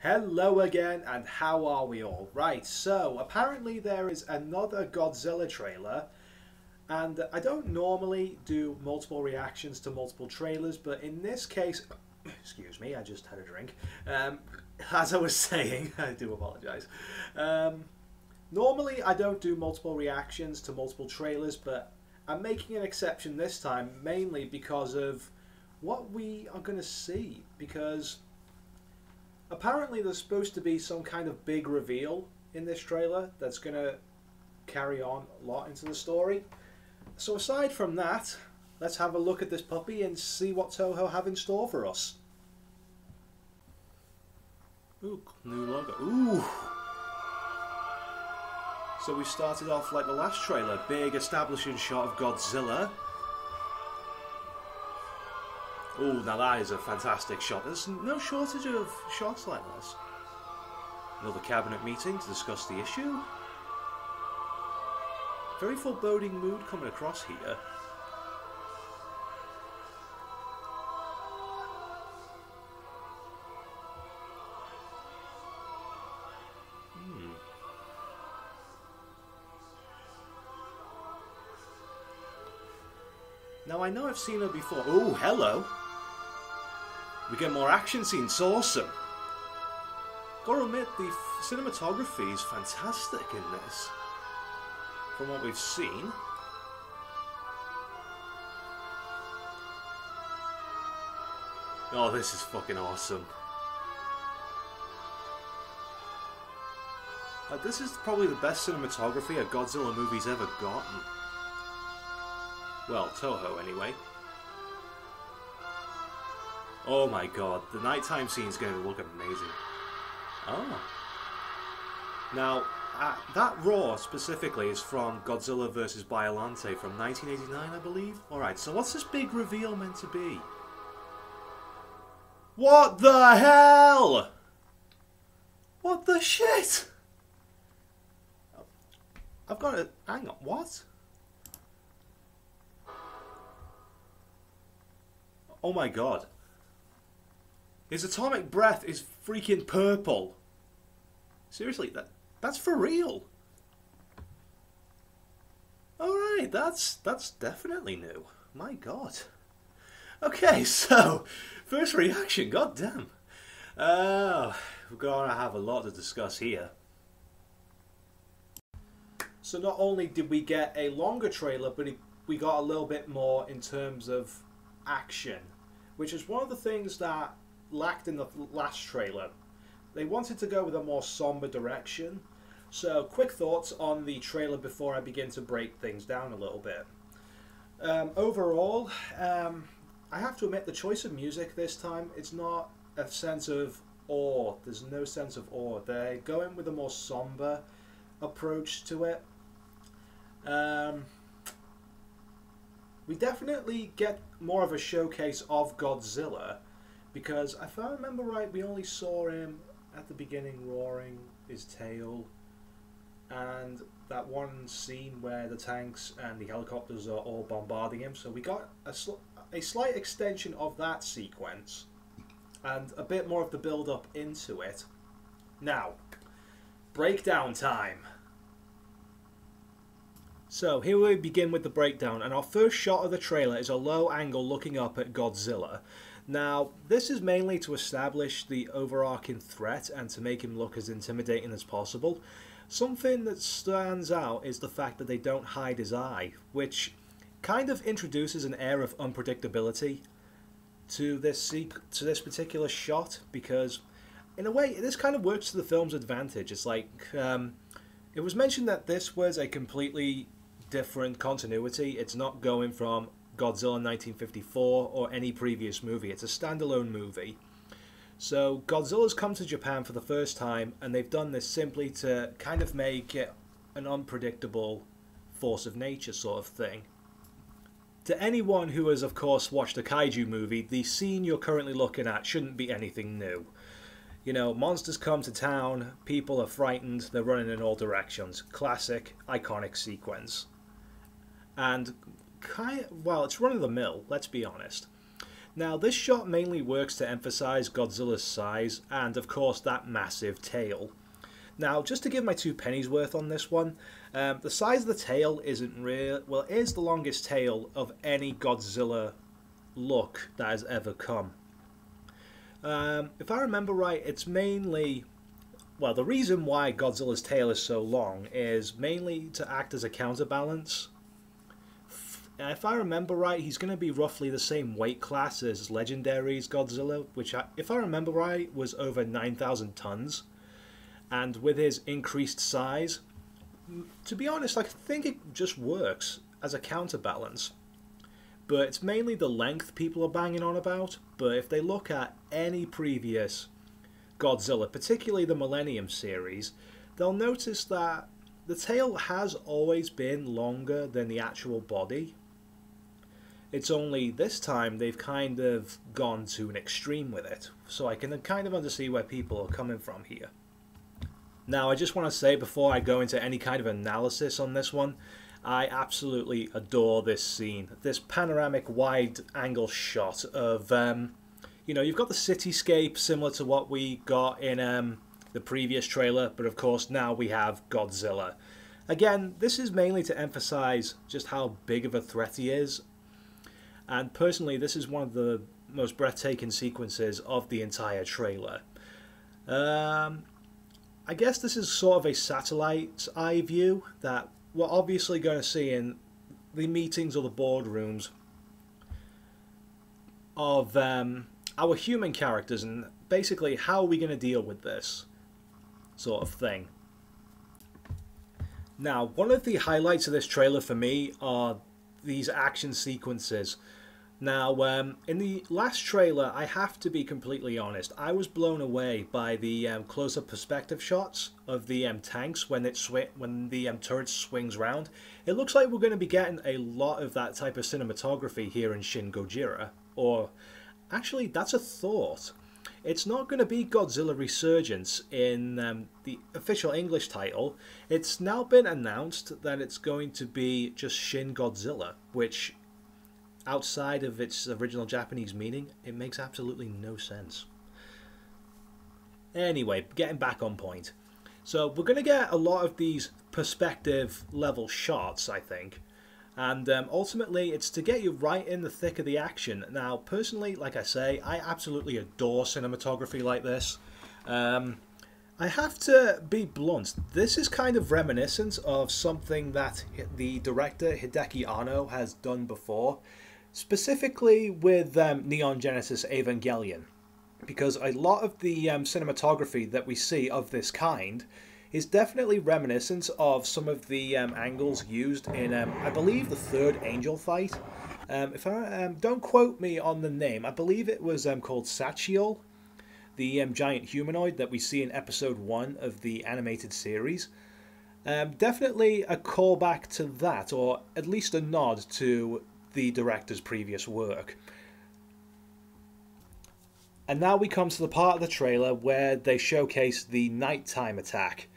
Hello again, and how are we all? Right, so apparently there is another Godzilla trailer, and I don't normally do multiple reactions to multiple trailers, but in this case, excuse me, I just had a drink. As I was saying, I do apologise. Normally I don't do multiple reactions to multiple trailers, but I'm making an exception this time, mainly because of what we are going to see, because apparently there's supposed to be some kind of big reveal in this trailer that's going to carry on a lot into the story. So aside from that, let's have a look at this puppy and see what Toho have in store for us. Ooh, new logo. Ooh! So we started off like the last trailer, big establishing shot of Godzilla. Oh, now that is a fantastic shot. There's no shortage of shots like this. Another cabinet meeting to discuss the issue. Very foreboding mood coming across here. Now I know I've seen her before. Oh, hello! We get more action scenes, so awesome. Gotta admit, the cinematography is fantastic in this, from what we've seen. Oh, this is fucking awesome. This is probably the best cinematography a Godzilla movie's ever gotten. Well, Toho anyway. Oh my god, the nighttime scene is going to look amazing. Oh. Now, that roar specifically is from Godzilla vs. Biollante from 1989, I believe. Alright, so what's this big reveal meant to be? What the hell? What the shit? I've got to... hang on, what? Oh my god. His atomic breath is freaking purple. Seriously, that's for real. Alright, that's definitely new. My god. Okay, so, first reaction, god damn. We're gonna have a lot to discuss here. So not only did we get a longer trailer, but we got a little bit more in terms of action, which is one of the things that lacked in the last trailer. They wanted to go with a more somber direction. So quick thoughts on the trailer before I begin to break things down a little bit. Overall, I have to admit the choice of music this time, it's not a sense of awe. There's no sense of awe. They're going with a more somber approach to it. We definitely get more of a showcase of Godzilla, because if I remember right, we only saw him at the beginning roaring his tail, and that one scene where the tanks and the helicopters are all bombarding him, so we got a slight extension of that sequence, and a bit more of the build-up into it. Now, breakdown time. So here we begin with the breakdown, and our first shot of the trailer is a low angle looking up at Godzilla. Now, this is mainly to establish the overarching threat and to make him look as intimidating as possible. Something that stands out is the fact that they don't hide his eye, which kind of introduces an air of unpredictability to this particular shot, because in a way this kind of works to the film's advantage. It's like, it was mentioned that this was a completely different continuity. It's not going from Godzilla 1954 or any previous movie. It's a standalone movie. So Godzilla's come to Japan for the first time, and they've done this simply to kind of make it an unpredictable force of nature sort of thing. To anyone who has of course watched a kaiju movie, the scene you're currently looking at shouldn't be anything new. You know, monsters come to town, people are frightened, they're running in all directions. Classic, iconic sequence. And, well, it's run of the mill, let's be honest. Now, this shot mainly works to emphasize Godzilla's size and, of course, that massive tail. Now, just to give my 2 pennies worth on this one, the size of the tail isn't real. Well, it is the longest tail of any Godzilla look that has ever come. If I remember right, it's mainly... Well, the reason why Godzilla's tail is so long is mainly to act as a counterbalance. If I remember right, he's going to be roughly the same weight class as Legendary's Godzilla, which, if I remember right, was over 9,000 tons. And with his increased size, to be honest, I think it just works as a counterbalance. But it's mainly the length people are banging on about. But if they look at any previous Godzilla, particularly the Millennium series, they'll notice that the tail has always been longer than the actual body. It's only this time they've kind of gone to an extreme with it. So I can kind of understand where people are coming from here. Now, I just want to say before I go into any kind of analysis on this one, I absolutely adore this scene. This panoramic wide-angle shot of, you know, you've got the cityscape similar to what we got in the previous trailer, but of course now we have Godzilla. Again, this is mainly to emphasize just how big of a threat he is. And personally, this is one of the most breathtaking sequences of the entire trailer. I guess this is sort of a satellite eye view that we're obviously going to see in the meetings or the boardrooms of our human characters, and basically how are we going to deal with this sort of thing. Now, one of the highlights of this trailer for me are these action sequences. Now, in the last trailer, I have to be completely honest, I was blown away by the close-up perspective shots of the tanks when the turret swings round. It looks like we're going to be getting a lot of that type of cinematography here in Shin Gojira. Or, actually, that's a thought. It's not going to be Godzilla Resurgence in the official English title. It's now been announced that it's going to be just Shin Godzilla, which, outside of its original Japanese meaning, it makes absolutely no sense. Anyway, getting back on point. So we're going to get a lot of these perspective level shots, I think. And ultimately, it's to get you right in the thick of the action. Now, personally, like I say, I absolutely adore cinematography like this. I have to be blunt. This is kind of reminiscent of something that the director Hideaki Anno has done before, specifically with Neon Genesis Evangelion, because a lot of the cinematography that we see of this kind is definitely reminiscent of some of the angles used in, I believe, the third Angel fight. If I don't quote me on the name, I believe it was called Sachiel, the giant humanoid that we see in episode 1 of the animated series. Definitely a callback to that, or at least a nod to the director's previous work. And now we come to the part of the trailer where they showcase the nighttime attack.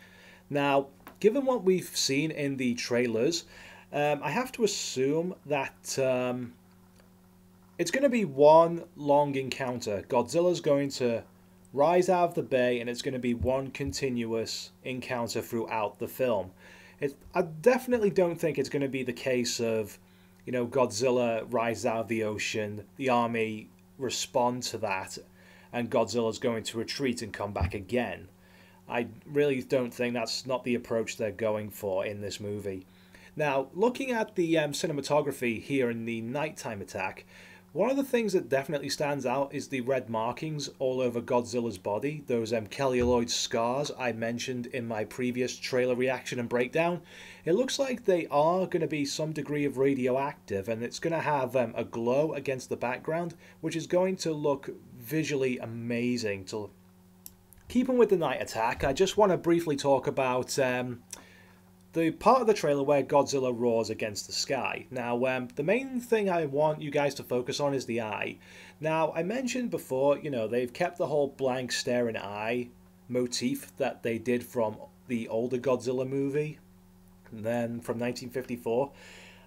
Now, given what we've seen in the trailers, I have to assume that it's going to be one long encounter. Godzilla's going to rise out of the bay and it's going to be one continuous encounter throughout the film. I definitely don't think it's going to be the case of, you know, Godzilla rises out of the ocean, the army respond to that, and Godzilla's going to retreat and come back again. I really don't think that's not the approach they're going for in this movie. Now, looking at the cinematography here in the nighttime attack, one of the things that definitely stands out is the red markings all over Godzilla's body, those celluloid scars I mentioned in my previous trailer reaction and breakdown. It looks like they are going to be some degree of radioactive, and it's going to have a glow against the background, which is going to look visually amazing. Keeping with the night attack, I just want to briefly talk about the part of the trailer where Godzilla roars against the sky. Now, the main thing I want you guys to focus on is the eye. Now, I mentioned before, you know, they've kept the whole blank staring eye motif that they did from the older Godzilla movie, and then from 1954.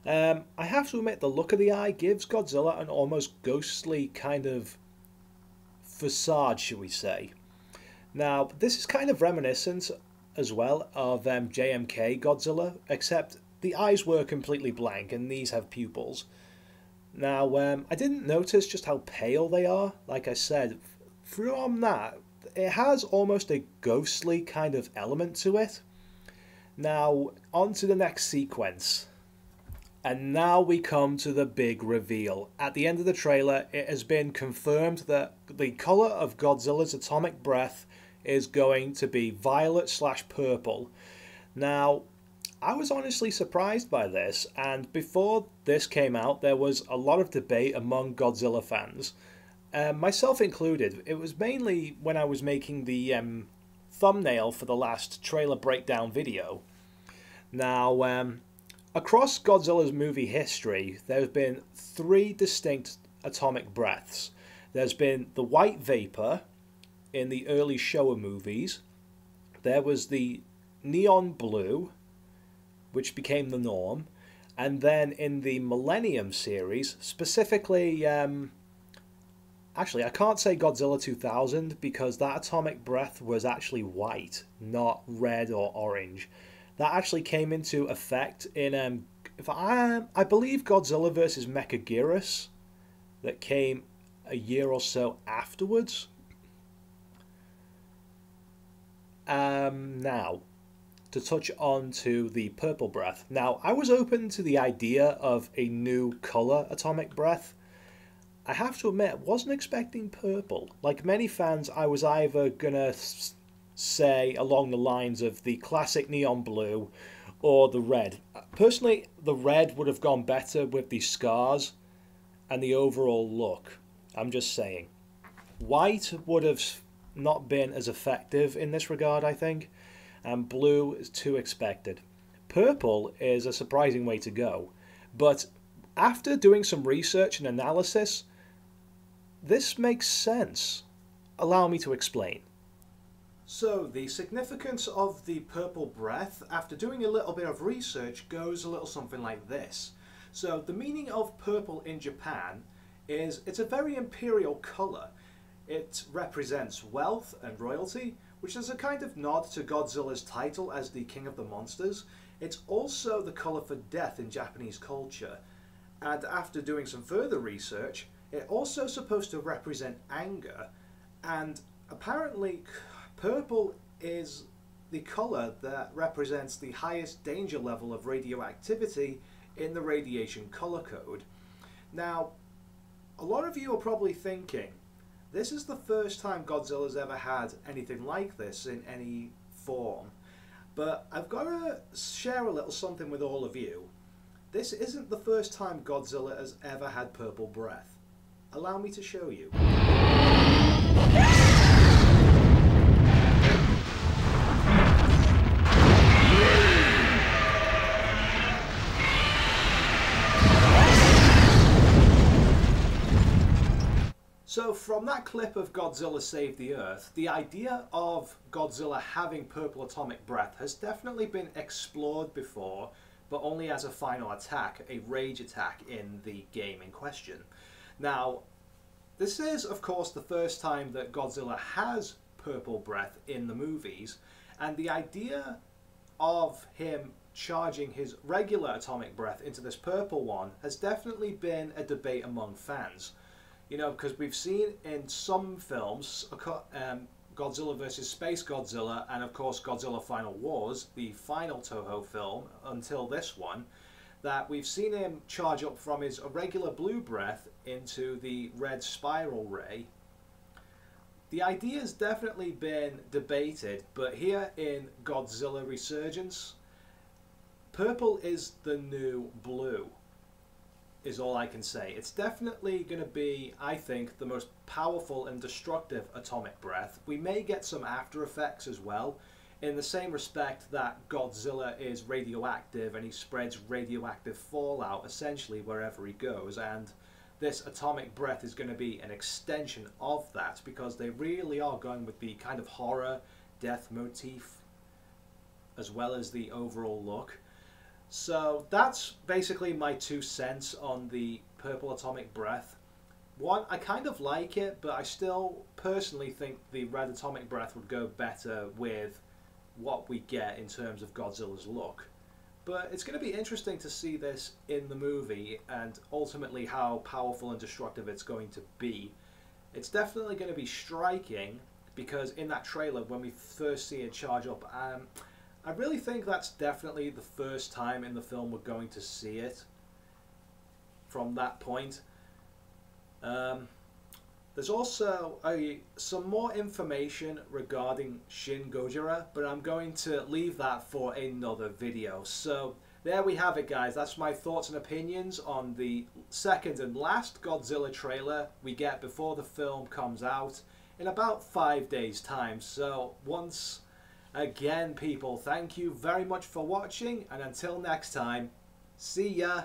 I have to admit, the look of the eye gives Godzilla an almost ghostly kind of facade, shall we say. Now, this is kind of reminiscent as well of JMK Godzilla, except the eyes were completely blank and these have pupils. Now, I didn't notice just how pale they are. Like I said, from that, it has almost a ghostly kind of element to it. Now, on to the next sequence. And now we come to the big reveal. At the end of the trailer, it has been confirmed that the colour of Godzilla's atomic breath is going to be violet/purple. Now, I was honestly surprised by this, and before this came out, there was a lot of debate among Godzilla fans, myself included. It was mainly when I was making the thumbnail for the last trailer breakdown video. Now, across Godzilla's movie history, there's been 3 distinct atomic breaths. There's been the white vapor in the early Showa movies. There was the neon blue, which became the norm. And then in the Millennium series, specifically, actually I can't say Godzilla 2000 because that atomic breath was actually white, not red or orange. That actually came into effect in, I believe, Godzilla vs. Mechagodzilla, that came a year or so afterwards. Now, to touch on to the purple breath. Now, I was open to the idea of a new colour atomic breath. I have to admit, wasn't expecting purple. Like many fans, I was either gonna say along the lines of the classic neon blue or the red. Personally, the red would have gone better with the scars and the overall look. I'm just saying. White would have not been as effective in this regard, I think, and blue is too expected. Purple is a surprising way to go, but after doing some research and analysis, this makes sense. Allow me to explain. So, the significance of the purple breath, after doing a little bit of research, goes a little something like this. So, the meaning of purple in Japan is it's a very imperial colour. It represents wealth and royalty, which is a kind of nod to Godzilla's title as the King of the Monsters. It's also the colour for death in Japanese culture. And after doing some further research, it's also supposed to represent anger, and apparently purple is the colour that represents the highest danger level of radioactivity in the radiation colour code. Now, a lot of you are probably thinking, this is the first time Godzilla's ever had anything like this in any form. But I've got to share a little something with all of you. This isn't the first time Godzilla has ever had purple breath. Allow me to show you. So from that clip of Godzilla Save the Earth, the idea of Godzilla having purple atomic breath has definitely been explored before, but only as a final attack, a rage attack in the game in question. Now, this is of course the first time that Godzilla has purple breath in the movies, and the idea of him charging his regular atomic breath into this purple one has definitely been a debate among fans. You know, because we've seen in some films, Godzilla vs. Space Godzilla, and of course Godzilla Final Wars, the final Toho film until this one, that we've seen him charge up from his regular blue breath into the red spiral ray. The idea has definitely been debated, but here in Godzilla Resurgence, purple is the new blue, is all I can say. It's definitely going to be, I think, the most powerful and destructive atomic breath. We may get some after effects as well, in the same respect that Godzilla is radioactive and he spreads radioactive fallout essentially wherever he goes, and this atomic breath is going to be an extension of that, because they really are going with the kind of horror death motif as well as the overall look. So that's basically my 2 cents on the purple atomic breath. One, I kind of like it, but I still personally think the red atomic breath would go better with what we get in terms of Godzilla's look. But it's going to be interesting to see this in the movie and ultimately how powerful and destructive it's going to be. It's definitely going to be striking because in that trailer when we first see it charge up, I really think that's definitely the first time in the film we're going to see it from that point. There's also some more information regarding Shin Gojira, but I'm going to leave that for another video. So there we have it, guys. That's my thoughts and opinions on the second and last Godzilla trailer we get before the film comes out in about 5 days' time. So once again, people, thank you very much for watching, and until next time, see ya!